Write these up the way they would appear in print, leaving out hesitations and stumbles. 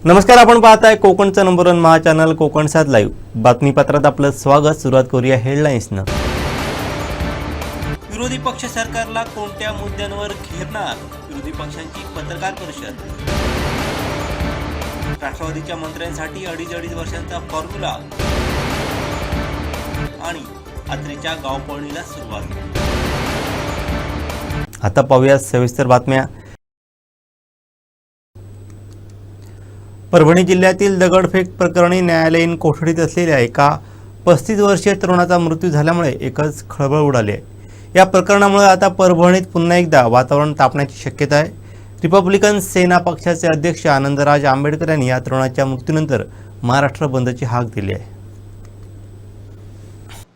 नमस्कार, आपण पाहताय कोकणचं नंबर 1 महा चॅनल कोकण 7 लाईव्ह बातमीपत्रात आपलं स्वागत। सुरुवात करूया हेडलाईन्सनं। विरोधी पक्ष सरकारला कोणत्या मुद्द्यांवर घेरणार? विरोधी पक्षांची पत्रकार परिषद। राष्ट्रवादीच्या मंत्र्यांसाठी अडीच वर्षांचा फॉर्म्युला आणि आत्रेच्या गावपळणीला सुरुवात। आता पाहूया सविस्तर बातम्या। परभणी जिल्ह्यातील दगडफेक प्रकरणी न्यायालयीन कोठडीत असलेल्या एका 35 वर्षीय तरुणाचा मृत्यू झाल्यामुळे एकच खळबळ उडाली आहे। या प्रकरणामुळे आता परभणीत पुन्हा एकदा वातावरण तापण्याची शक्यता आहे। रिपब्लिकन सेना पक्षाचे अध्यक्ष आनंदराज आंबेडकर यांनी या तरुणाच्या मृत्यूनंतर महाराष्ट्र बंदची हाक दिली आहे।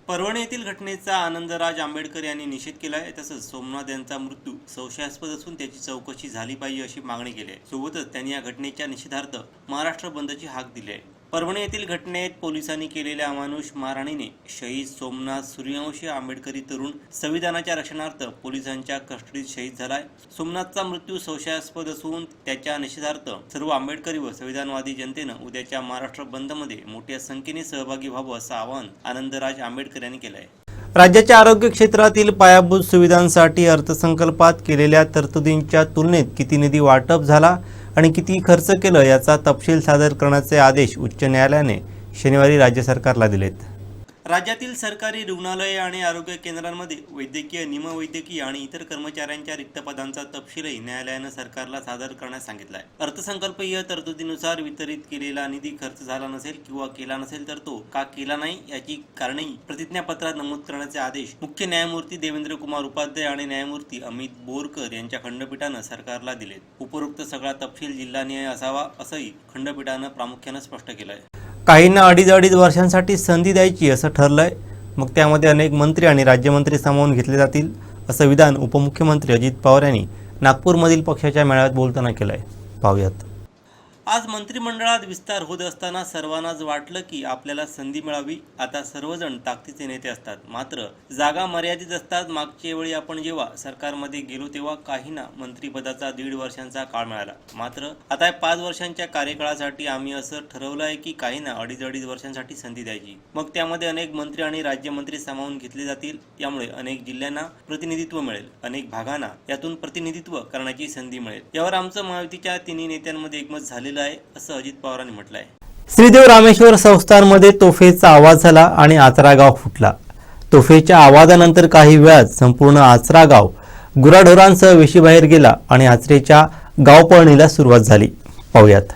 परभणी येथील घटनेचा आनंदराज आंबेडकर यांनी निषेध केला आहे। तसंच सोमनाथ यांचा मृत्यू संशयास्पद असून त्याची चौकशी झाली पाहिजे अशी मागणी केली आहे। सोबतच त्यांनी या घटनेच्या निषेधार्थ महाराष्ट्र बंदची हाक दिली आहे। परभणी येथील घटनेत पोलिसांनी केलेल्या अमानुष मारहाणीने शहीद सोमनाथ सूर्यवंशी आंबेडकरी तरुण संविधानाच्या रक्षणार्थ पोलिसांच्या कस्टडीत शहीद झालाय। सोमनाथचा मृत्यू संशयास्पद असून त्याच्या निषेधार्थ सर्व आंबेडकरी व संविधानवादी जनतेनं उद्याच्या महाराष्ट्र बंदमध्ये मोठ्या संख्येने सहभागी व्हावं असं आवाहन आनंदराज आंबेडकर यांनी केलं आहे। राज्याच्या आरोग्य क्षेत्रातील पायाभूत सुविधांसाठी अर्थसंकल्पात केलेल्या तरतुदींच्या तुलनेत किती निधी वाटप झाला आणि किती खर्च केलं याचा तपशील सादर करण्याचे आदेश उच्च न्यायालयाने शनिवारी राज्य सरकारला दिलेत। राज्यातील सरकारी रुग्णालये आणि आरोग्य केंद्रांमध्ये वैद्यकीय, निमवैद्यकीय आणि इतर कर्मचाऱ्यांच्या रिक्त पदांचा तपशीलही न्यायालयानं सरकारला सादर करण्यास सांगितलं आहे। अर्थसंकल्पीय तरतुदीनुसार वितरित केलेला निधी खर्च झाला नसेल किंवा केला नसेल तर तो का केला नाही याची कारणेही प्रतिज्ञापत्रात नमूद करण्याचे आदेश मुख्य न्यायमूर्ती देवेंद्र कुमार उपाध्याय आणि न्यायमूर्ती अमित बोरकर यांच्या खंडपीठानं सरकारला दिलेत। उपरोक्त सगळा तपशील जिल्हानिहाय असावा असंही खंडपीठानं प्रामुख्यानं स्पष्ट केलं आहे। काहींना अडीच वर्षांसाठी संधी द्यायची असं ठरलंय, मग त्यामध्ये अनेक मंत्री आणि राज्यमंत्री सामावून घेतले जातील असं विधान उपमुख्यमंत्री अजित पवार यांनी नागपूरमधील पक्षाच्या मेळाव्यात बोलताना केलंय। पाहूयात। आज मंत्रिमंडळात विस्तार होत असताना सर्वांनाच वाटलं की आपल्याला संधी मिळावी। आता सर्वजण ताकदीचे नेते असतात, मात्र जागा मर्यादित असतात। मागच्या वेळी आपण जेव्हा सरकारमध्ये गेलो तेव्हा काहींना मंत्रिपदाचा 1.5 वर्षांचा काळ मिळाला, मात्र आता 5 वर्षांच्या कार्यकाळासाठी आम्ही असं ठरवलं आहे की काहींना अडीच वर्षांसाठी संधी द्यायची। मग त्यामध्ये अनेक मंत्री आणि राज्यमंत्री सामावून घेतले जातील। यामुळे अनेक जिल्ह्यांना प्रतिनिधित्व मिळेल, अनेक भागांना यातून प्रतिनिधित्व करण्याची संधी मिळेल। यावर आमचं महायुतीच्या तिन्ही नेत्यांमध्ये एकमत झालेलं आहे असं अजित पवारांनी म्हटलंय। श्रीदेव रामेश्वर संस्थानमध्ये तोफेचा आवाज झाला आणि आचरा गाव फुटला। तोफेच्या आवाजानंतर काही वेळात संपूर्ण आचरा गाव गुराढोरांसह वेशीबाहेर गेला आणि आचरेच्या गावपळणीला सुरुवात झाली। पाहूयात।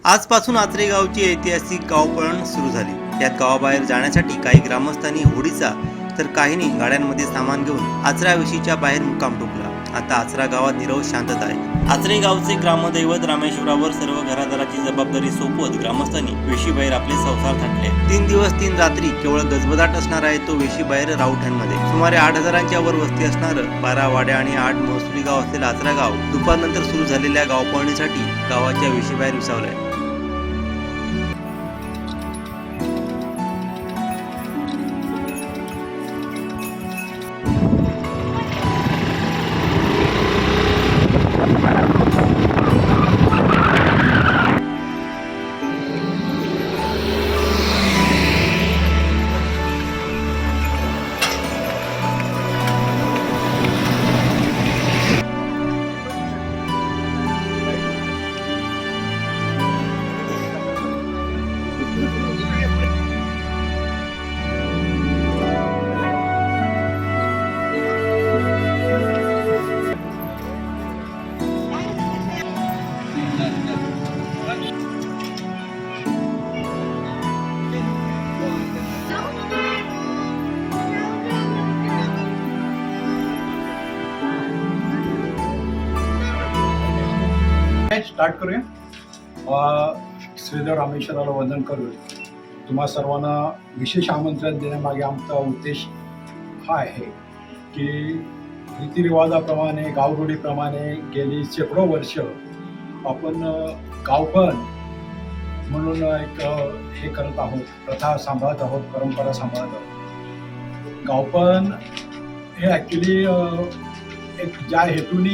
आजपासून आचरे गावची ऐतिहासिक गावपळण सुरू झाली। यात गावाबाहेर जाण्यासाठी काही ग्रामस्थांनी होडीचा तर काहींनी गाड्यांमध्ये सामान घेऊन आचरा वेशीच्या बाहेर मुक्काम ठोकला। आता आचरा गावात निरव शांतता आहे। आचरे गावचे ग्रामदैवत रामेश्वरावर सर्व घरादाराची जबाबदारी सोपवत ग्रामस्थांनी वेशीबाहेर आपले संसार थाटले। 3 दिवस 3 रात्री केवळ गजबजाट असणार आहे तो वेशीबाहेर राऊठांमध्ये। सुमारे 8,000च्या वर वस्ती असणारं 12 वाड्या आणि 8 महसुली गाव असलेलं आचरा गाव दुपारनंतर सुरू झालेल्या गावपळणीसाठी गावाच्या वेशीबाहेर विसावलंय। स्टार्ट करूया। श्रीदेव रामेश्वराला वंदन करूया। तुम्हा सर्वांना विशेष आमंत्रण देण्यामागे आमचा उद्देश हा आहे की रीतिरिवाजाप्रमाणे गावरूढीप्रमाणे गेली शेकडो वर्ष आपण गावपण म्हणून एक हे करत आहोत, प्रथा सांभाळत आहोत, परंपरा सांभाळत आहोत. गावपण हे ॲक्च्युली एक ज्या हेतूने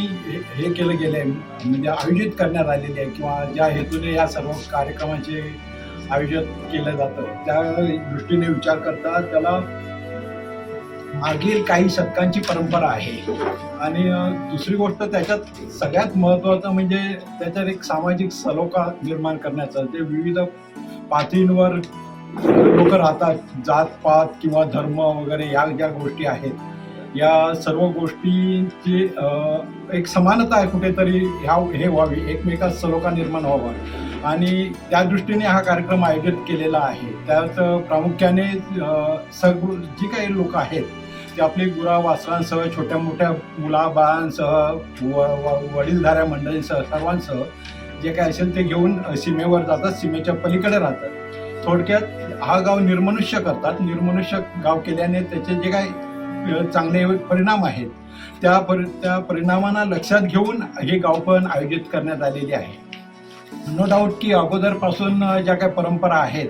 हे केलं गेलं आहे, म्हणजे आयोजित करण्यात आलेले आहे किंवा ज्या हेतूने या सर्व कार्यक्रमाचे आयोजन केलं जातं त्या दृष्टीने विचार करता त्याला मागील काही शतकांची परंपरा आहे. आणि दुसरी गोष्ट त्याच्यात सगळ्यात महत्त्वाचं म्हणजे त्याच्यात एक सामाजिक सलोखा निर्माण करण्याचं. ते विविध पातळींवर लोक राहतात, जातपात किंवा धर्म वगैरे या ज्या गोष्टी आहेत, या सर्व गोष्टींची एक समानता कुठेतरी हे व्हावी, एकमेकात सलोखा निर्माण व्हावा आणि त्या दृष्टीने हा कार्यक्रम आयोजित केलेला आहे. त्यात प्रामुख्याने जी काही लोक आहेत ते आपली गुरावासरांसह, छोट्या मोठ्या मुलाबाळांसह, वडीलधाऱ्या मंडळींसह, सर्वांसह जे काय असेल ते घेऊन सीमेवर जातात, सीमेच्या पलीकडे राहतात. थोडक्यात हा गाव निर्मनुष्य करतात. निर्मनुष्य गाव केल्याने त्याचे जे काय चांगले परिणाम आहेत त्या परिणामांना लक्षात घेऊन हे गावपण आयोजित करण्यात आलेले आहे. नो डाऊट की अगोदरपासून ज्या काही परंपरा आहेत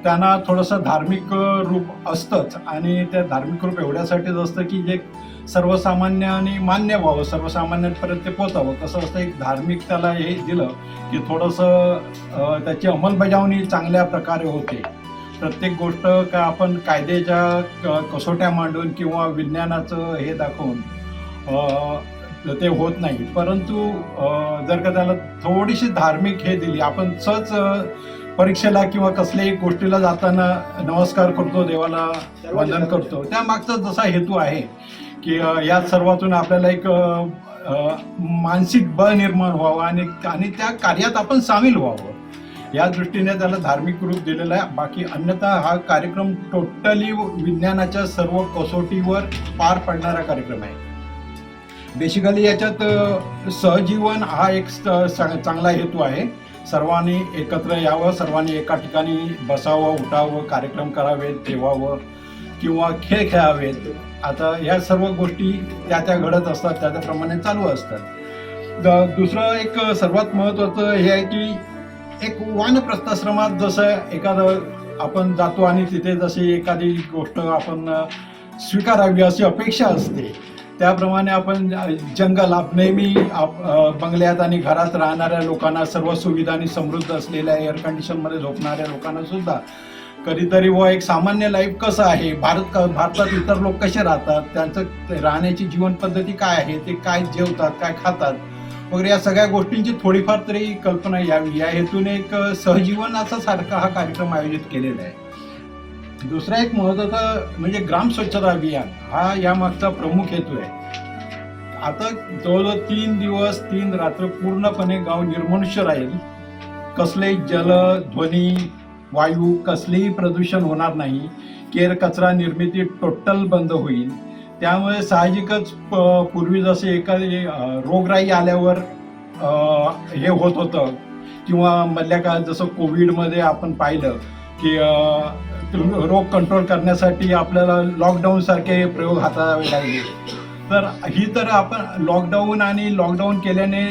त्यांना थोडंसं धार्मिक रूप असतंच आणि त्या धार्मिक रूप एवढ्यासाठीच असतं की जे सर्वसामान्याने मान्य व्हावं, सर्वसामान्यांपर्यंत ते पोचावं. कसं असतं, एक धार्मिक त्याला हे दिलं की थोडंसं त्याची अंमलबजावणी चांगल्या प्रकारे होते. प्रत्येक गोष्ट का आपण कायद्याच्या कसोट्या मांडून किंवा विज्ञानाचं हे दाखवून ते होत नाही. परंतु जर का त्याला थोडीशी धार्मिक हे दिली, आपण सहज परीक्षेला किंवा कसल्याही गोष्टीला जाताना नमस्कार करतो, देवाला वंदन करतो, त्या मागचा जसा हेतू आहे की या सर्वातून आपल्याला एक मानसिक बळ निर्माण व्हावं आणि त्या कार्यात आपण सामील व्हावं, या दृष्टीने त्याला धार्मिक रूप दिलेलं आहे. बाकी अन्यथा हा कार्यक्रम टोटली विज्ञानाच्या सर्व कसोटीवर पार पडणारा कार्यक्रम आहे. बेसिकली याच्यात सहजीवन हा एक चांगला हेतू आहे. सर्वांनी एकत्र यावं, सर्वांनी एका ठिकाणी बसावं, उठावं, कार्यक्रम करावेत, ठेवावं किंवा खेळ खेळावेत. आता ह्या सर्व गोष्टी त्या घडत असतात, त्याप्रमाणे चालू असतात. दुसरं एक सर्वात महत्त्वाचं हे आहे की एक वानप्रस्थाश्रमात जसं एखादं आपण जातो आणि तिथे जशी एखादी गोष्ट आपण स्वीकारावी अशी अपेक्षा असते, त्याप्रमाणे आपण जंगलात नेहमी बंगल्यात आणि घरात राहणाऱ्या लोकांना, सर्व सुविधांनी समृद्ध असलेल्या एअर कंडिशनमध्ये झोपणाऱ्या लोकांना सुद्धा कधीतरी व एक सामान्य लाईफ कसं आहे, भारतात इतर लोक कसे राहतात, त्यांचं राहण्याची जीवन पद्धती काय आहे, ते काय जेवतात, काय खातात वगैरे, या सगळ्या गोष्टींची थोडीफार तरी कल्पना यावी या हेतूने एक सहजीवनाचा सारखा हा कार्यक्रम आयोजित केलेला आहे. दुसरा एक महत्त्वाचा म्हणजे ग्राम स्वच्छता अभियान हा यामागचा प्रमुख हेतू आहे. आता जवळजवळ 3 दिवस 3 रात्र पूर्णपणे गाव निर्मनुष्य राहील. कसलेही जल, ध्वनी, वायू, कसलेही प्रदूषण होणार नाही. केर कचरा निर्मिती टोटल बंद होईल. त्यामुळे साहजिकच पूर्वी जसे एखादी रोगराई आल्यावर हे होत होतं किंवा मधल्या काळात जसं कोविडमध्ये आपण पाहिलं की रोग कंट्रोल करण्यासाठी आपल्याला लॉकडाऊन सारखे प्रयोग हाताळावे लागले. तर आपण लॉकडाऊन केल्याने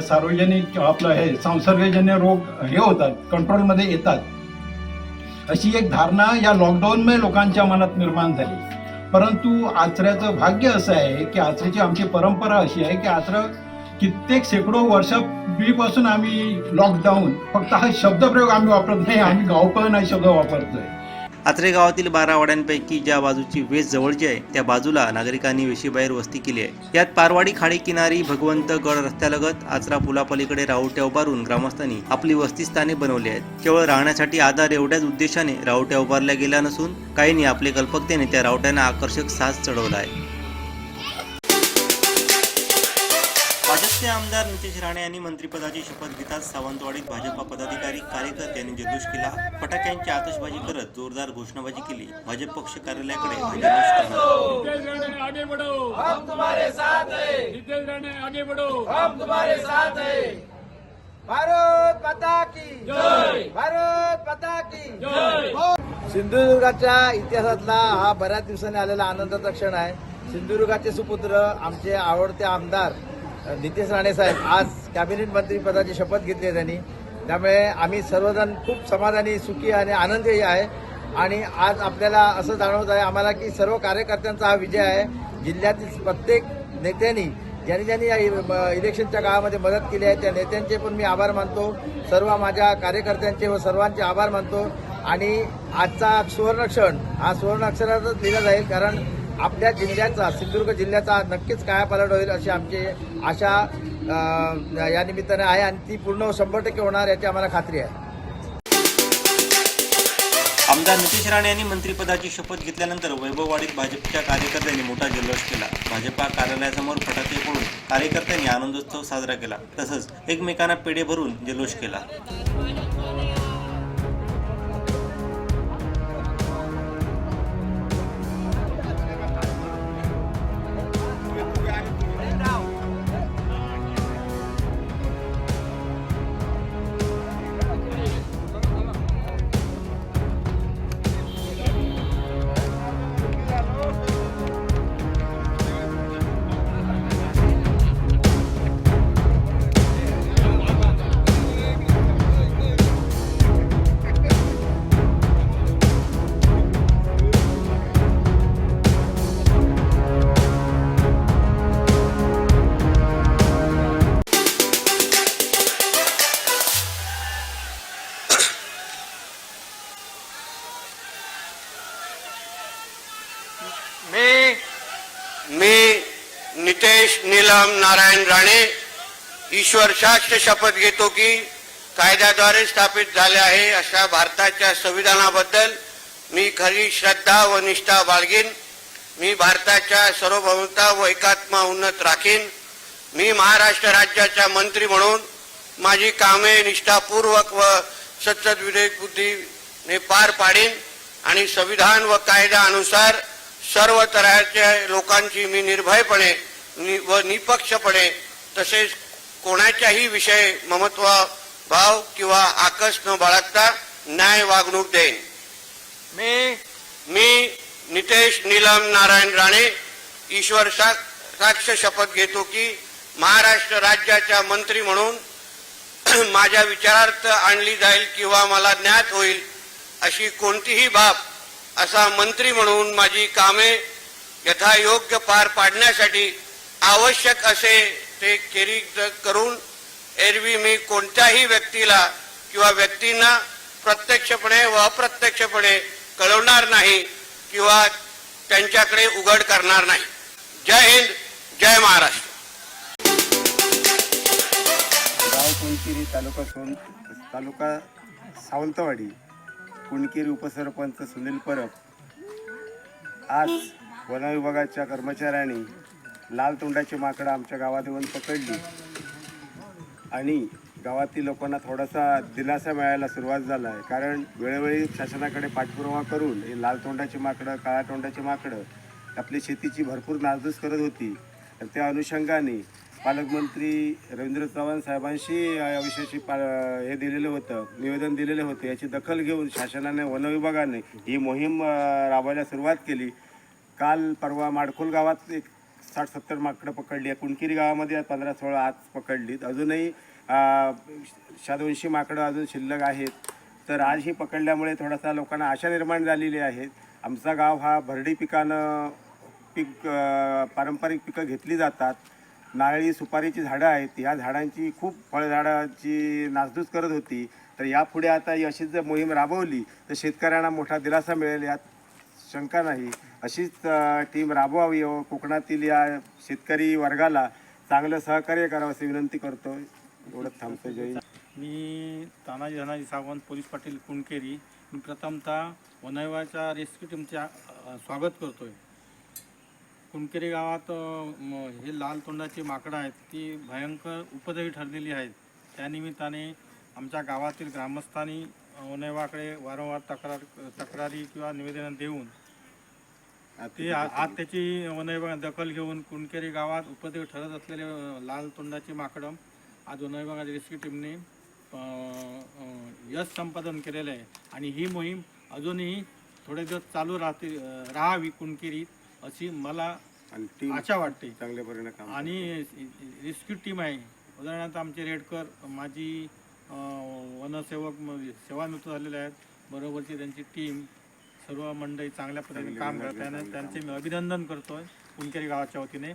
सार्वजनिक आपलं हे संसर्गजन्य रोग हे होतात, कंट्रोलमध्ये येतात, अशी एक धारणा या लॉकडाऊनमुळे लोकांच्या मनात निर्माण झाली. परंतु आचऱ्याचं भाग्य असं आहे की आचऱ्याची आमची परंपरा अशी आहे की आचरा कित्येक शेकडो वर्षापूर्वीपासून आम्ही लॉकडाऊन, फक्त हा शब्दप्रयोग आम्ही वापरत नाही, आम्ही गावपण हा शब्द वापरतोय. आचरे गावातील 12 वाड्यांपैकी ज्या बाजूची वेस जवळची आहे त्या बाजूला नागरिकांनी वेशीबाहेर वस्ती केली आहे. यात पारवाडी खाडी किनारी भगवंत गड रस्त्यालगत आचरा पुलापलीकडे राहुट्या उभारून ग्रामस्थांनी आपली वस्तीस्थाने बनवली आहेत. केवळ राहण्यासाठी आधार एवढ्याच उद्देशाने राहुट्या उभारल्या गेल्या नसून काहींनी आपले कल्पकतेने त्या राहुट्यांना आकर्षक साज चढवला आहे. भाजपचे आमदार नितेश राणे यांनी मंत्रिपदाची शपथ घेताच सावंतवाडीत भाजपा पदाधिकारी, कार्यकर्त्यांनी जल्लोष केला. फटाक्यांची आतषबाजी करत जोरदार घोषणाबाजी केली. भाजप पक्ष कार्यालयाकडे भारत माता की जय, भारत माता की जय. सिंधुदुर्गाच्या इतिहासातला हा बऱ्याच दिवसांनी आलेला आनंदाचा क्षण आहे. सिंधुदुर्गाचे सुपुत्र आमचे आवडते आमदार नितेश राणे साहेब आज कॅबिनेट मंत्रीपदाची शपथ घेतली आहे त्यांनी. त्यामुळे आम्ही सर्वजण खूप समाधानी, सुखी आणि आनंदी आहे. आणि आज आपल्याला असं जाणवत आहे आम्हाला की सर्व कार्यकर्त्यांचा हा विजय आहे. जिल्ह्यातील प्रत्येक नेत्यांनी ज्यांनी या इलेक्शनच्या काळामध्ये मदत केली आहे त्या नेत्यांचे पण मी आभार मानतो. सर्व माझ्या कार्यकर्त्यांचे व सर्वांचे आभार मानतो. आणि आजचा सुवर्णक्षण हा सुवर्ण अक्षरातच लिहिला जाईल, कारण आपल्या जिल्ह्याचा, सिंधुदुर्ग जिल्ह्याचा नक्कीच कायापालट होईल अशी आमची आशा या निमित्ताने आहे. आणि ती पूर्ण 100% होणार याची आम्हाला खात्री आहे. आमदार नितेश राणे यांनी मंत्रिपदाची शपथ घेतल्यानंतर वैभववाडीत भाजपच्या कार्यकर्त्यांनी मोठा जल्लोष केला. भाजपा कार्यालयासमोर फटाके फोडून कार्यकर्त्यांनी आनंदोत्सव साजरा केला. तसंच एकमेकांना पेढे भरून जल्लोष केला. मी नितेश नीलम नारायण राणे ईश्वर शास्त्र शपथ घेतो की कायद्याद्वारे स्थापित झाले आहे अशा भारताच्या संविधानाबद्दल मी खरी श्रद्धा व निष्ठा बाळगीन. मी भारताच्या सार्वभौमता व एकात्मा उन्नत राखीन. मी महाराष्ट्र राज्याचा मंत्री म्हणून माझी कामे निष्ठापूर्वक व सतत विवेक बुद्धीने पार पाडीन आणि संविधान व कायद्यानुसार सर्व तऱ्हेच्या लोकांची मी निर्भयपणे व निपक्षपणे तसेच कोणाच्याही विषय ममत्व भाव किंवा आकस न बाळगता न्याय वागणूक देईन. मी नितेश नीलम नारायण राणे ईश्वर साक्ष शपथ घेतो की महाराष्ट्र राज्याच्या मंत्री म्हणून माझ्या विचारार्थ आणली जाईल किंवा मला ज्ञात होईल अशी कोणतीही बाब असा मंत्री म्हणून माझी कामे यथायोग्य पार पाडण्यासाठी आवश्यक असे ते केरीज करून एरवी मी कोणत्याही व्यक्तीला किंवा व्यक्तींना प्रत्यक्षपणे व अप्रत्यक्षपणे कळवणार नाही किंवा त्यांच्याकडे उघड करणार नाही. जय हिंद, जय महाराष्ट्र. गाव कुणकेरी तालुका सावंतवाडी. कुणकेरी उपसरपंच सुनील परब. आज वन विभागाच्या कर्मचाऱ्यांनी लाल तोंडाची माकडं आमच्या गावात येऊन पकडली आणि गावातील लोकांना थोडासा दिलासा मिळायला सुरुवात झाला आहे. कारण वेळोवेळी शासनाकडे पाठपुरावा करून हे लाल तोंडाची माकडं, काळ्या तोंडाची माकडं आपली शेतीची भरपूर नासधूस करत होती. तर त्या अनुषंगाने पालकमंत्री रवींद्र चव्हाण साहेबांशी या विषयाची हे दिलेलं होतं, निवेदन दिलेलं होतं. याची दखल घेऊन शासनाने, वन विभागाने ही मोहीम राबवायला सुरुवात केली. काल परवा माडखोल गावात एक 60-70 माकडं पकडली आहे. कुणकेरी गावामध्ये 15-16 आज पकडलीत. अजूनही 200 माकडं अजून शिल्लक आहेत. तर आज ही पकडल्यामुळे थोडासा लोकांना आशा निर्माण झालेली आहे. आमचा गाव हा भरडी पिकानं पारंपरिक पिकं घेतली जातात. नारळी, सुपारीची झाडं आहेत. ह्या झाडांची खूप फळझाडांची नासधूस करत होती. तर यापुढे आता अशीच जर मोहीम राबवली तर शेतकऱ्यांना मोठा दिलासा मिळेल यात शंका नाही. अशीच टीम राबवावी व कोकणातील या शेतकरी वर्गाला चांगलं सहकार्य करावं अशी विनंती करतो. एवढंच थांबतो. जय. मी तानाजी धनाजी सावंत, पोलीस पाटील कुणकेरी. मी प्रथमतः वन विभागाच्या रेस्क्यू टीमचे स्वागत करतो आहे. कुणकेरी गावात हे लाल तोंडाची माकडं आहेत, ती भयंकर उपद्रवी ठरलेली आहेत. त्यानिमित्ताने आमच्या गावातील ग्रामस्थांनी वन विभागाकडे वारंवार तक्रारी किंवा निवेदनं देऊन ते आज त्याची वन विभागाने दखल घेऊन कुणकेरी गावात उपद्रवी ठरत असलेले लाल तोंडाची माकडं आज वन विभागाच्या रेस्क्यू टीमने यश संपादन केलेलं आहे. आणि ही मोहीम अजूनही थोडे दिवस चालू राहावी कुणकेरीत अशी मला आणि टीम आशा वाटते. चांगल्या परीने काम करते. आणि रेस्क्यू टीम आहे, उदाहरणार्थ आमचे रेडकर, माजी वनसेवक सेवानिवृत्त झालेले आहेत, बरोबरची त्यांची टीम, सर्व मंडळी चांगल्या पद्धतीने काम करत आहे आणि त्यांचे मी अभिनंदन करतोय कुणकेरी गावाच्या वतीने.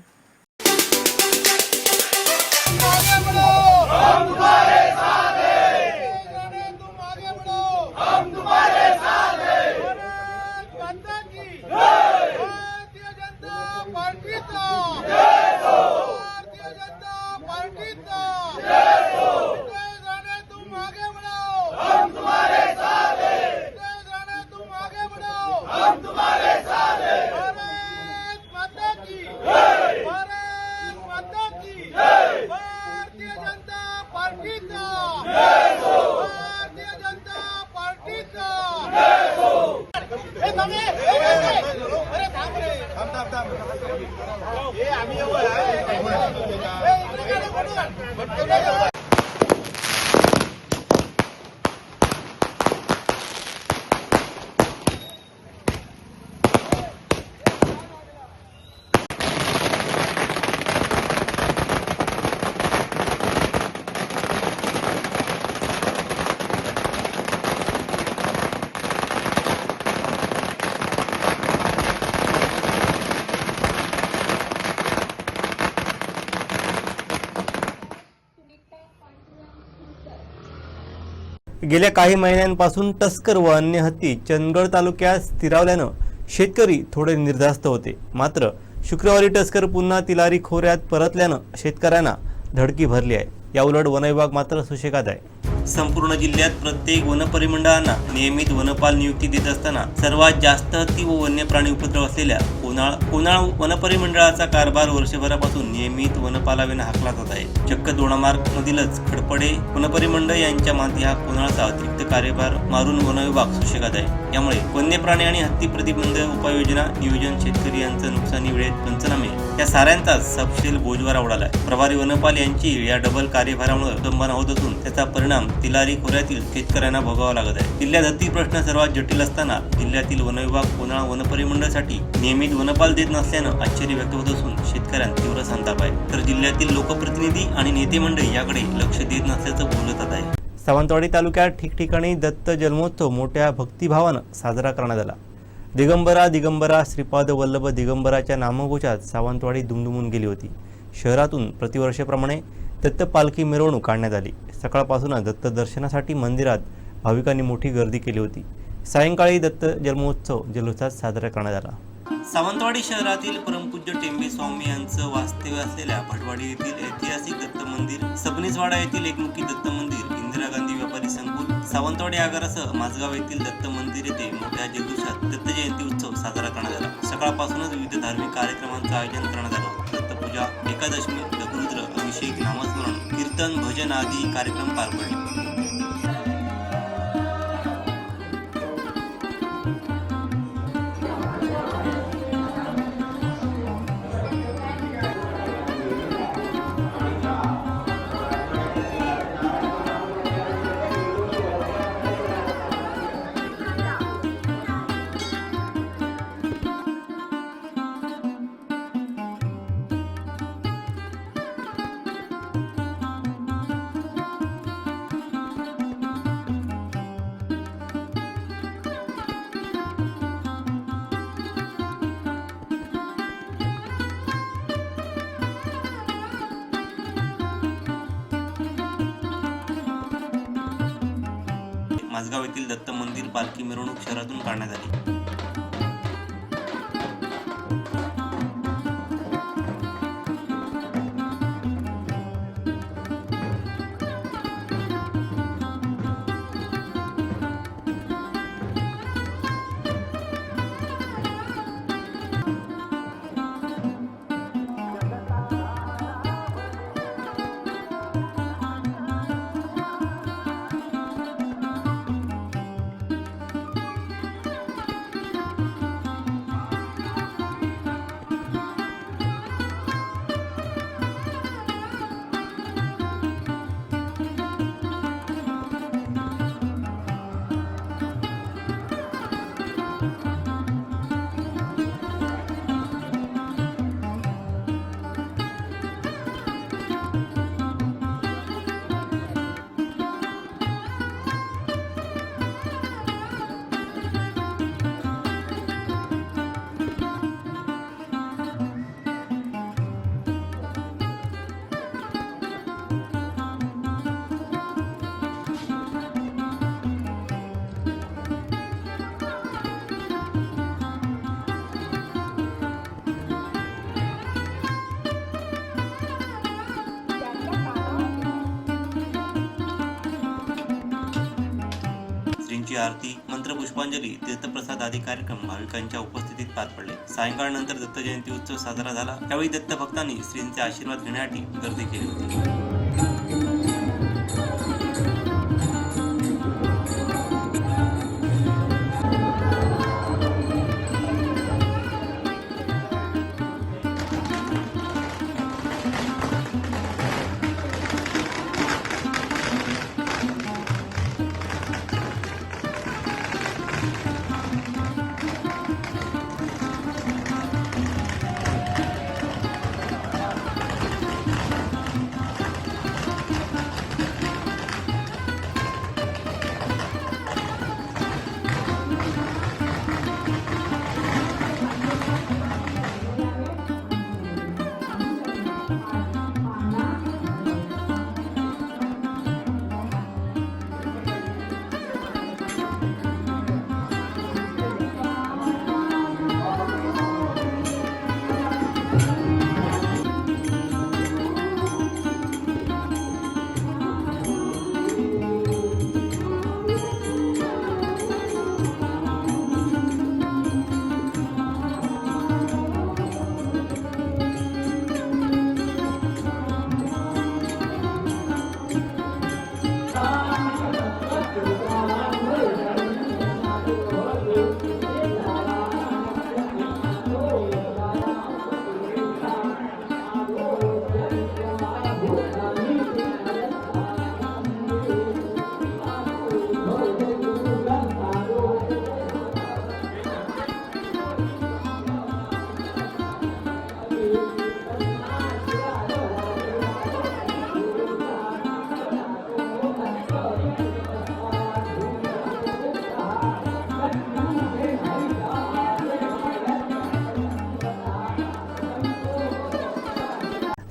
गेल्या काही महिन्यांपासून टस्कर व अन्य हत्ती चंदगड तालुक्यात स्थिरावल्यानं शेतकरी थोडे निर्धास्त होते. मात्र शुक्रवारी टस्कर पुन्हा तिलारी खोऱ्यात परतल्यानं शेतकऱ्यांना धडकी भरली आहे. याउलट वनविभाग मात्र सुशेगात आहे. संपूर्ण जिल्ह्यात प्रत्येक वनपरिमंडळांना नियमित वनपाल नियुक्ती देत असताना सर्वात जास्त हत्ती व वन्य प्राणी उपद्रव असलेल्या कोनाळ वनपरिमंडळाचा कारभार वर्षभरापासून नियमित वनपालाविना हाकला जात आहे. चक्क दोडामार्ग मधीलच खडपडे वनपरिमंडळ यांच्या माथी हा कोनाळचा अतिरिक्त कार्यभार मारून वनविभाग सुशेगात आहे. यामुळे वन्य प्राणी आणि हत्ती प्रतिबंध उपाययोजना, नियोजन, शेतकरी यांचं नुकसानी वेळेत पंचनामे या साऱ्यांचाच सपशेल बोजवारा उडालाय. प्रभारी वनपाल यांची या डबल कार्यभारामुळे विटंबना होत असून त्याचा परिणाम तिलारी खोऱ्यातील शेतकऱ्यांना भोगावा लागत आहे. जिल्ह्यात हत्ती प्रश्न सर्वात जटिल असताना जिल्ह्यातील वनविभाग कोनाळ वनपरिमंडळासाठी नियमित वनपाल देत नसल्यानं आश्चर्य व्यक्त होत असून शेतकऱ्यांना तीव्र संताप आहे. तर जिल्ह्यातील लोकप्रतिनिधी आणि नेते मंडळी याकडे लक्ष देत नसल्याचं बोलत आहे. सावंतवाडी तालुक्यात ठिकठिकाणी दत्त जन्मोत्सव मोठ्या भक्तिभावानं साजरा करण्यात आला. दिगंबरा श्रीपाद वल्लभ दिगंबराच्या नामघोषात सावंतवाडी दुमदुमून गेली होती. शहरातून प्रतिवर्षाप्रमाणे दत्त पालखी मिरवणूक काढण्यात आली. सकाळपासूनच दत्त दर्शनासाठी मंदिरात भाविकांनी मोठी गर्दी केली होती. सायंकाळी दत्त जन्मोत्सव जल्लोषात साजरा करण्यात आला. सावंतवाडी शहरातील परमपूज्य टेंबे स्वामी यांचं वास्तव्य असलेल्या भटवाडी येथील ऐतिहासिक दत्त मंदिर, सबनीसवाडा येथील एकमुखी दत्त मंदिर, इंदिरा गांधी व्यापारी संकुल, सावंतवाडी आगारासह माझगाव येथील दत्त मंदिर येथे मोठ्या जल्लोषात दत्त जयंती उत्सव साजरा करण्यात आला. सकाळपासूनच विविध धार्मिक कार्यक्रमांचं आयोजन करण्यात आलं. दत्तपूजा, एकादशमी, लघुरुद्र, अभिषेक, नामस्मरण, कीर्तन, भजन आदी कार्यक्रम पार पडले. माझगाव येथील दत्त मंदिर पालखी मिरवणूक शहरातून काढण्यात आली. आरती, मंत्रपुष्पांजली, तीर्थप्रसाद आदी कार्यक्रम भाविकांच्या उपस्थितीत पार पडले. सायंकाळनंतर दत्त जयंती उत्सव साजरा झाला. यावेळी दत्त भक्तांनी श्रींचे आशीर्वाद घेण्यासाठी गर्दी केली होती.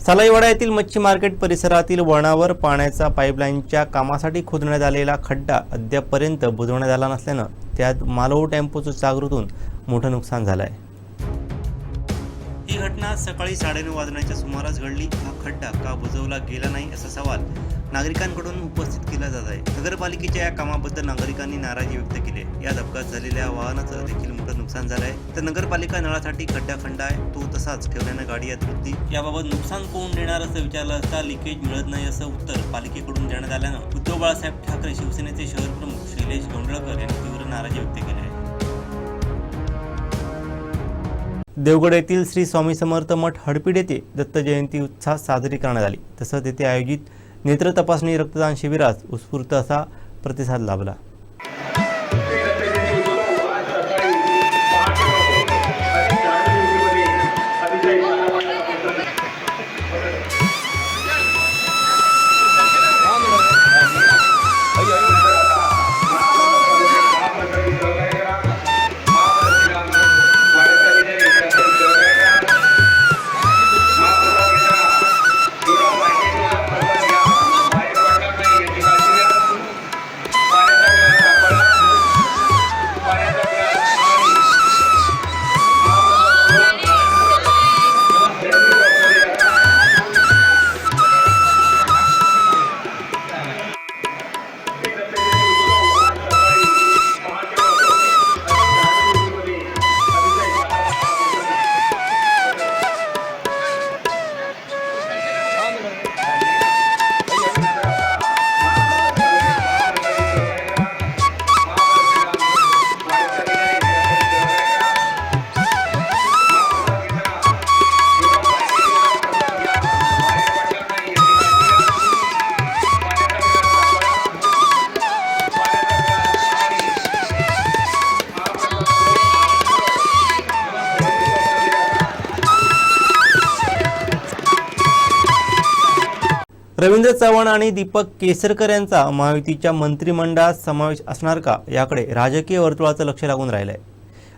सलाईवाडा येथील मच्छी मार्केट परिसरातील वळणावर पाण्याचा पाईपलाईनच्या कामासाठी खोदण्यात आलेला खड्डा अद्यापपर्यंत बुजवण्यात आला नसल्यानं त्यात मालवाहू टेम्पोचं चागरूतून मोठं नुकसान झालं आहे. ही घटना सकाळी 9:30 वाजण्याच्या सुमारास घडली. हा खड्डा का बुजवला गेला नाही असा सवाल नागरिकांकडून उपस्थित केला जात आहे. नगरपालिकेच्या या कामाबद्दल नागरिकांनी नाराजी व्यक्त केली आहे. यात अपघात झालेल्या वाहनाचं देखील मोठं नुकसान झालं आहे. तर नगरपालिका नळासाठी खड्डा खंड आहे, तो तसाच ठेवल्यानं गाडी यात रुतली. याबाबत नुकसान कोण देणार असं विचारलं असता लिकेज मिळत नाही असं उत्तर पालिकेकडून देण्यात आल्यानं उद्धव बाळासाहेब ठाकरे शिवसेनेचे शहर प्रमुख शैलेश गोंधळकर यांनी तीव्र नाराजी व्यक्त केली आहे. देवगड येथील श्री स्वामी समर्थ मठ हडपीड येथे दत्त जयंती उत्साह साजरी करण्यात आली. तसंच येथे आयोजित नेत्र तपासणी रक्तदान शिबिरास उत्स्फूर्त असा प्रतिसाद लाभला. रवींद्र चव्हाण आणि दीपक केसरकर यांचा महायुतीच्या मंत्रिमंडळात समावेश असणार का याकडे राजकीय वर्तुळाचं लक्ष लागून राहिलं आहे.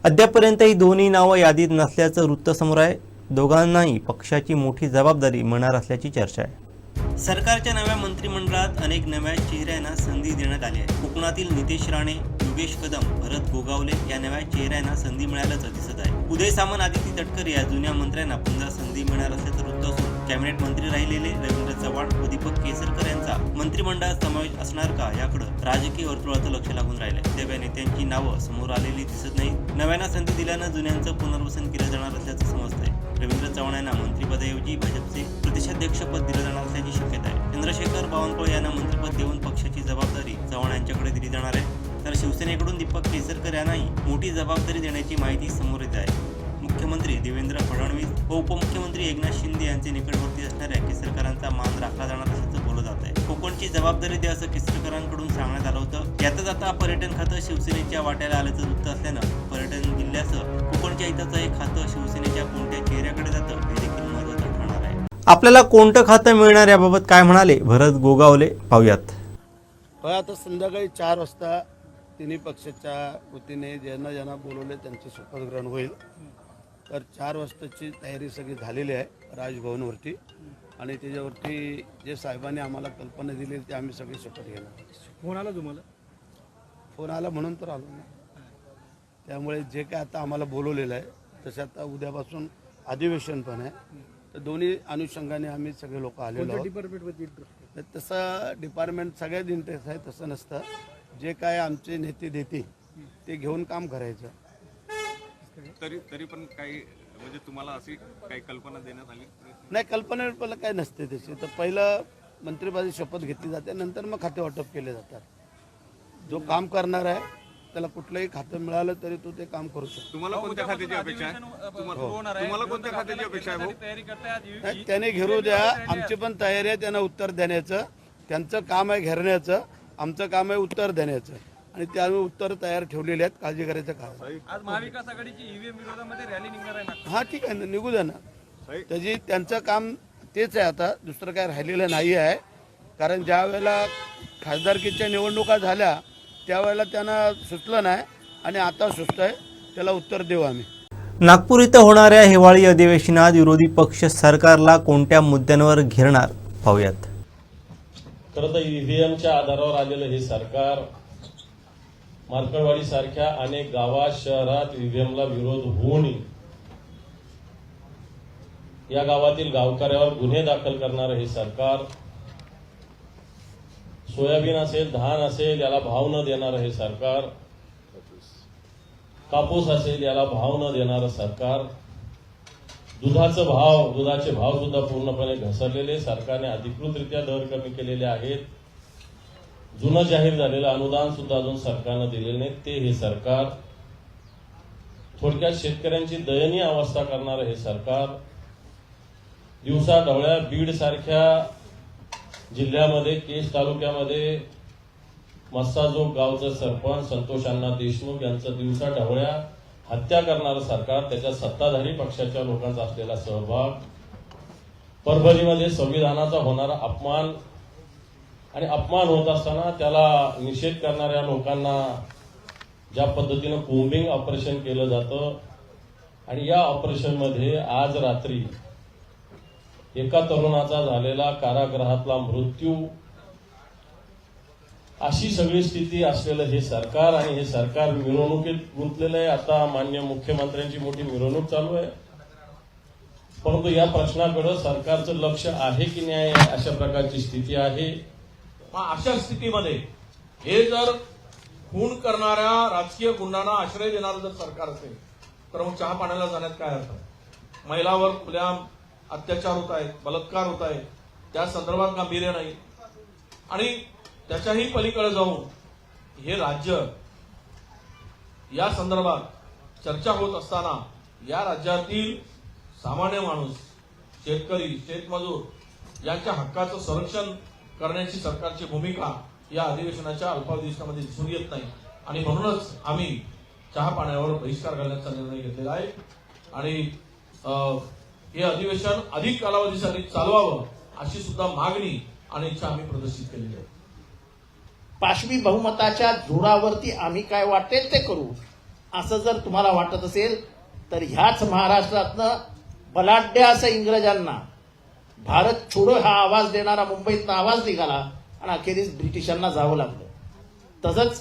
अद्यापपर्यंत ही दोन्ही नावं यादीत नसल्याचं वृत्त समोर आहे. दोघांनाही पक्षाची मोठी जबाबदारी मिळणार असल्याची चर्चा आहे. सरकारच्या नव्या मंत्रिमंडळात अनेक नव्या चेहऱ्यांना संधी देण्यात आली आहे. कोकणातील नितेश राणे, योगेश कदम, भरत गोगावले या नव्या चेहऱ्यांना संधी मिळाल्याचं दिसत आहे. उदय सामंत, आदिती तटकरे या जुन्या मंत्र्यांना पुन्हा संधी मिळणार असल्याचं वृत्त असून कॅबिनेट मंत्री राहिलेले रवींद्र चव्हाण व दीपक केसरकर यांचा मंत्रिमंडळात समावेश असणार का याकडे राजकीय वर्तुळाचं लक्ष लागून राहिलंय. तेव्हा नेत्यांची नावं समोर आलेली दिसत नाही. नव्यानं संधी दिल्यानं जुन्यांचं पुनर्वसन केलं जाणार असल्याचं समजतंय. रवींद्र चव्हाण यांना मंत्रिपदाऐवजी भाजपचे प्रदेशाध्यक्षपद दिलं जाणार असल्याची शक्यता आहे. चंद्रशेखर बावनकुळे यांना मंत्रिपद देऊन पक्षाची जबाबदारी चव्हाण यांच्याकडे दिली जाणार आहे. तर शिवसेनेकडून दीपक केसरकर यांनाही मोठी जबाबदारी देण्याची माहिती समोर येत आहे. मुख्यमंत्री देवेंद्र फडणवीस व उपमुख्यमंत्री एकनाथ शिंदे यांचे निकटवर्ती असणाऱ्या केसरकरांचा मान राखला जाणार असल्याचं बोललं जात आहे. कोकणची जबाबदारी द्या असं केसरकरांकडून सांगण्यात आलं होतं. यातच आता पर्यटन खातं शिवसेनेच्या वाट्याला आल्याचं वृत्त असल्यानं पर्यटन जिल्ह्याचं कोकणच्या हिताचं हे खातं शिवसेनेच्या कोणत्या चेहऱ्याकडे जातं हे देखील महत्त्वाचं ठरणार आहे. आपल्याला कोणतं खातं मिळणार याबाबत काय म्हणाले भरत गोगावले पाहूयात. आता संध्याकाळी 4 वाजता तिन्ही पक्षाच्या वतीने ज्यांना ज्यांना बोलवले त्यांचे शपथग्रहण होईल. तर 4 वाजताची तयारी सगळी झालेली आहे राजभवनवरती आणि त्याच्यावरती जे साहेबांनी आम्हाला कल्पना दिली ते आम्ही सगळे शपथ घेणार. फोन आला तुम्हाला? फोन आला म्हणून तर आलो ना. त्यामुळे जे काय आता आम्हाला बोलवलेलं आहे तसं आता उद्यापासून अधिवेशन पण आहे. तर दोन्ही अनुषंगाने आम्ही सगळे लोक आलेलो आहोत. तर तसं डिपार्टमेंट सगळ्यात इंटरेस्ट आहे तसं नसतं. जे काय आमचे नेते देते ते घेऊन काम करायचं. तरी पण काही म्हणजे तुम्हाला अशी काही कल्पना देण्यात आली नाही? कल्पना काय नसते त्याची. तर पहिलं मंत्रिपदाची शपथ घेतली जाते नंतर मग खाते वाटप केले जातात. जो काम करणार आहे त्याला कुठलंही खातं मिळालं तरी तो ते काम करू शकतो. तुम्हाला कोणत्या खात्याची अपेक्षा आहे? तुम्हाला कोणत्या खात्याची अपेक्षा आहे? नाही, त्याने घेरू द्या. आमची पण तयारी आहे त्यांना उत्तर देण्याचं. त्यांचं काम आहे घेरण्याचं, आमचं काम आहे उत्तर देण्याचं आणि ते आम्ही उत्तर तयार ठेवलेले आहेत. काळजी करायचं काम. आज महाविकास आघाडीची ईव्हीएम विरोधामध्ये रॅली निघणार आहे ना? हा ठीक आहे ना, निघू द्या ना. त्यांचं काम तेच आहे. आता दुसरं काय राहिलेलं नाही आहे. कारण ज्या वेळेला खासदारकीच्या निवडणुका झाल्या त्यावेळेला त्यांना सुचलं नाही आणि आता सुचतं आहे. त्याला उत्तर देऊ आम्ही. नागपूर इथं होणाऱ्या हिवाळी अधिवेशनात विरोधी पक्ष सरकारला कोणत्या मुद्द्यांवर घेरणार पाहूयात. खरं तर ईव्हीएमच्या आधारावर आलेलं हे सरकार मार्कळवाडी सारख्या अनेक गावात शहरात ईव्हीएमला विरोध होऊनही या गावातील गावकऱ्यावर गुन्हे दाखल करणारं हे सरकार, सोयाबीन असेल धान असेल याला भाव न देणारं हे सरकार, कापूस असेल याला भाव न देणारं सरकार, दुधाचे भाव सुद्धा पूर्णपणे घसरलेले, सरकारने अधिकृतरित्या दर कमी केलेले आहेत, जुनं जाहीर झालेलं अनुदान सुद्धा अजून सरकारनं दिलेले नाही ते हे सरकार, थोडक्यात शेतकऱ्यांची दयनीय अवस्था करणारं हे सरकार, दिवसा ढवळ्या बीड सारख्या जिल्ह्यामध्ये केज तालुक्यामध्ये मस्साजोग गावचं सरपंच संतोष अण्णा देशमुख यांचं दिवसा ढवळ्या हत्या करणारं सरकार, त्याच्या सत्ताधारी पक्षाच्या लोकांचा असलेला सहभाग, परभणीमध्ये संविधानाचा होणारा अपमान आणि अपमान होत असताना त्याला निषेध करणाऱ्या लोकांना ज्या पद्धतीनं कोम्बिंग ऑपरेशन केलं जातं आणि या ऑपरेशनमध्ये आज रात्री एका तरुणाचा झालेला कारागृहातला मृत्यू, अशी सगळी स्थिती असलेलं हे सरकार आणि हे सरकार मिरवणुकीत गुंतलेलं आहे. आता माननीय मुख्यमंत्र्यांची मोठी मिरवणूक चालू आहे, परंतु या प्रश्नाकडे सरकारचं लक्ष आहे की नाही अशा प्रकारची स्थिती आहे. अशा स्थितीमध्ये हे जर खून करणाऱ्या राजकीय गुंडांना आश्रय देणारं जर सरकार असेल तर मग चहा पाण्याला जाण्यात काय अर्थ? महिलावर खुल्या अत्याचार होत आहेत, बलात्कार होत आहेत, त्या संदर्भात गांभीर्य नाही आणि त्याच्याही पलीकडे जाऊन हे राज्य या संदर्भात चर्चा होत असताना या राज्यातील सामान्य माणूस, शेतकरी, शेतमजूर यांच्या हक्काचं संरक्षण करण्याची सरकारची भूमिका या अधिवेशनाच्या अल्पावधीमध्ये दिसून येत नाही आणि म्हणूनच आम्ही चहा पाण्यावर बहिष्कार घालण्याचा निर्णय घेतलेला आहे आणि हे अधिवेशन अधिक कालावधीसाठी चालवावं अशी सुद्धा मागणी आणि इच्छा आम्ही प्रदर्शित केलेली आहे. पाशवी बहुमताच्या जोरावरती आम्ही काय वाटेल ते करू असं जर तुम्हाला वाटत असेल तर ह्याच महाराष्ट्रातनं बलाढ्य असं इंग्रजांना भारत छोडो हा आवाज देणारा मुंबईतनं आवाज निघाला आणि अखेरीस ब्रिटिशांना जावं लागलं. तसंच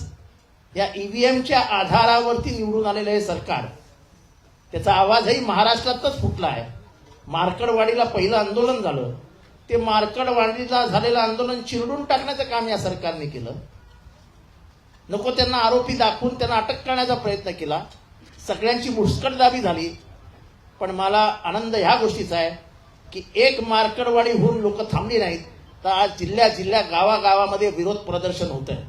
या ईव्हीएमच्या आधारावरती निवडून आलेलं हे सरकार, त्याचा आवाजही महाराष्ट्रातच फुटला आहे. मार्कडवाडीला पहिलं आंदोलन झालं, ते मार्कडवाडीला झालेलं आंदोलन चिरडून टाकण्याचं काम या सरकारने केलं. नको त्यांना आरोपी दाखवून त्यांना अटक करण्याचा प्रयत्न केला. सगळ्यांची मुस्कटदाबी झाली. पण मला आनंद ह्या गोष्टीचा आहे की एक मार्कडवाडीहून लोक थांबली नाहीत, तर आज जिल्ह्या गावागावामध्ये विरोध प्रदर्शन होत आहे.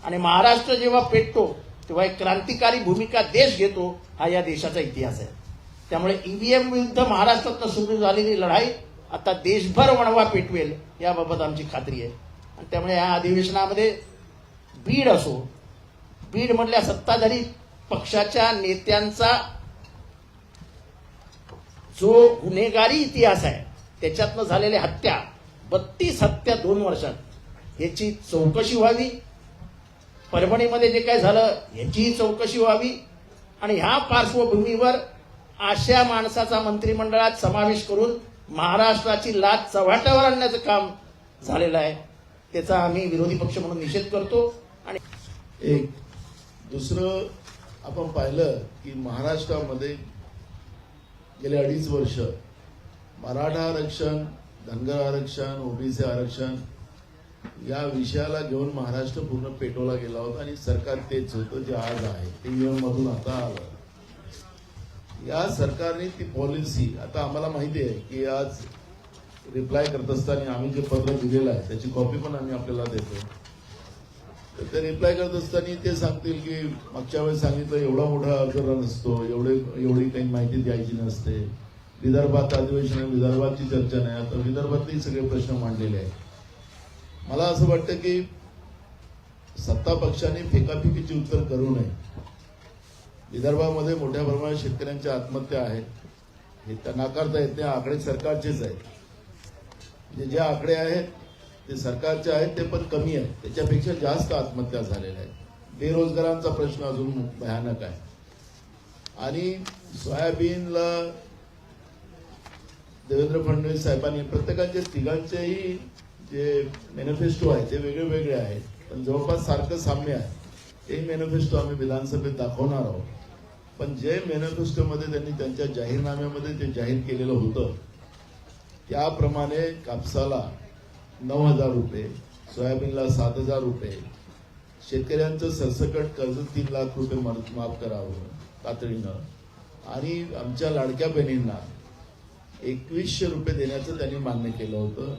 आणि महाराष्ट्र जेव्हा पेटतो तेव्हा एक क्रांतिकारी भूमिका देश घेतो, हा या देशाचा इतिहास आहे. त्यामुळे ईव्हीएम विरुद्ध महाराष्ट्रात सुरू झालेली लढाई आता देशभर वणवा पेटवेल याबाबत आमची खात्री आहे. आणि त्यामुळे या अधिवेशनामध्ये बीड असो, बीडमधल्या सत्ताधारी पक्षाच्या नेत्यांचा जो गुन्हेगारी इतिहास आहे, त्याच्यातनं झालेल्या हत्या, 32 हत्या 2 वर्षात, याची चौकशी व्हावी. परभणीमध्ये जे काय झालं याचीही चौकशी व्हावी. आणि ह्या पार्श्वभूमीवर अशा माणसाचा मंत्रिमंडळात समावेश करून महाराष्ट्राची लाज चव्हाट्यावर आणण्याचं काम झालेलं आहे. त्याचा आम्ही विरोधी पक्ष म्हणून निषेध करतो. आणि एक दुसरं आपण पाहिलं की महाराष्ट्रामध्ये गेले 2.5 वर्ष मराठा आरक्षण, धनगर आरक्षण, ओबीसी आरक्षण या विषयाला घेऊन महाराष्ट्र पूर्ण पेटवला गेला होता. आणि सरकार तेच होतं जे आज आहे, ते मधून आता आलं. या सरकारने ती पॉलिसी, आता आम्हाला माहिती आहे की आज रिप्लाय करत असताना आम्ही जे पत्र दिलेलं आहे त्याची कॉपी पण आम्ही आपल्याला देतो. तर ते रिप्लाय करत असताना ते सांगतील की मागच्या वेळेस सांगितलं एवढा मोठा अर्ज नसतो, एवढी काही माहिती द्यायची नसते. विदर्भात अधिवेशन, विदर्भाची चर्चा नाही. आता विदर्भातही सगळे प्रश्न मांडलेले आहेत. मला असं वाटतं की सत्ता पक्षाने फेकाफेकीची उत्तर करू नये. विदर्भामध्ये मोठ्या प्रमाणात शेतकऱ्यांच्या आत्महत्या आहेत, हे त्या नाकारता येत नाही. आकडे सरकारचेच आहेत. जे आकडे आहेत ते सरकारचे आहेत, ते पण कमी आहेत. त्याच्यापेक्षा जास्त आत्महत्या झालेल्या आहेत. बेरोजगारांचा प्रश्न अजून भयानक आहे. आणि सोयाबीनला देवेंद्र फडणवीस साहेबांनी प्रत्येकाचे तिघांचेही जे मॅनिफेस्टो आहे ते वेगळे वेगळे आहेत, पण जवळपास सारखं साम्य आहे. ते मॅनिफेस्टो आम्ही विधानसभेत दाखवणार आहोत. पण जे मॅनिफेस्टोमध्ये त्यांनी त्यांच्या जाहीरनाम्यामध्ये ते जाहीर केलेलं होतं त्याप्रमाणे कापसाला 9,000 रुपये, सोयाबीनला 7,000 रुपये, शेतकऱ्यांचं सरसकट कर्ज 3 लाख रुपये माफ करावं तातडीनं, आणि आमच्या लाडक्या बहिणींना 2100 रुपये देण्याचं त्यांनी मान्य केलं होतं.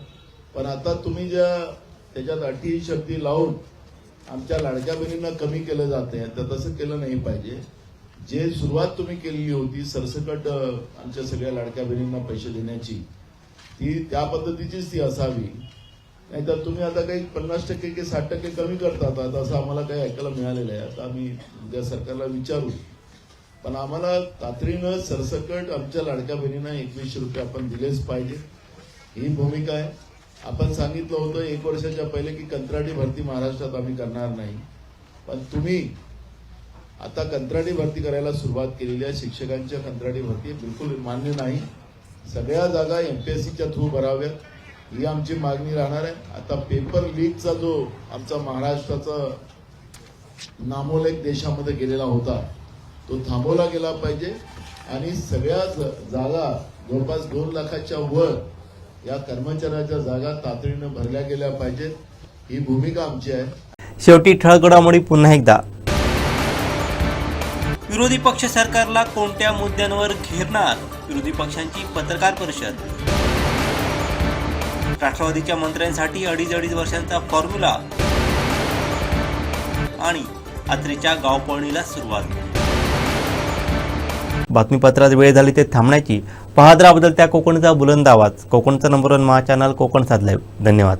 पण आता तुम्ही ज्या त्याच्यात अटी शर्ती लावून आमच्या लाडक्या बहिणींना कमी केलं जाते, तर तसं केलं नाही पाहिजे. जे सुरुवात तुम्ही केलेली होती सरसकट आमच्या सगळ्या लाडक्या बहिणींना पैसे देण्याची, ती त्या पद्धतीचीच ती असावी. नाहीतर तुम्ही आता काही 50% की 60% कमी करतात, आता असं आम्हाला काही ऐकायला मिळालेलं आहे. आता आम्ही उद्या सरकारला विचारू. पण आम्हाला तातडीनं सरसकट आमच्या लाडक्या बहिणींना 2100 रुपये आपण दिलेच पाहिजे, ही भूमिका आहे. आपण सांगितलं होतं 1 वर्षाच्या पहिले की कंत्राटी भरती महाराष्ट्रात आम्ही करणार नाही. पण तुम्ही आता कंत्राटी भरती करायला सुरुवात केलेली आहे. शिक्षकांच्या कंत्राटी भरती बिलकुल मान्य नाही. सगळ्या जागा MPSCच्या थ्रू भराव्यात, ही आमची मागणी राहणार आहे. आता पेपर लीकचा जो आमचा महाराष्ट्राचा नामोल्लेख देशामध्ये गेलेला होता तो थांबवला गेला पाहिजे. आणि सगळ्या जागा जवळपास 2 लाखाच्या वर या कर्मचाऱ्याच्या जागा तातडीनं भरल्या गेल्या पाहिजेत, ही भूमिका आमची आहे. शेवटी ठळक घडामोडी पुन्हा एकदा. विरोधी पक्ष सरकारला कोणत्या मुद्द्यांवर घेरणार? विरोधी पक्षांची पत्रकार परिषद. राष्ट्रवादीच्या मंत्र्यांसाठी 2.5 वर्षांचा फॉर्म्युला. आणि आत्रेच्या गावपळणीला सुरुवात. बातमीपत्रात वेळ झाली ते थांबण्याची. पाहत राहा बदलत्या कोकणचा बुलंद आवाज. कोकणचा नंबर 1 महा चॅनल कोकण साध लाईव्ह. धन्यवाद.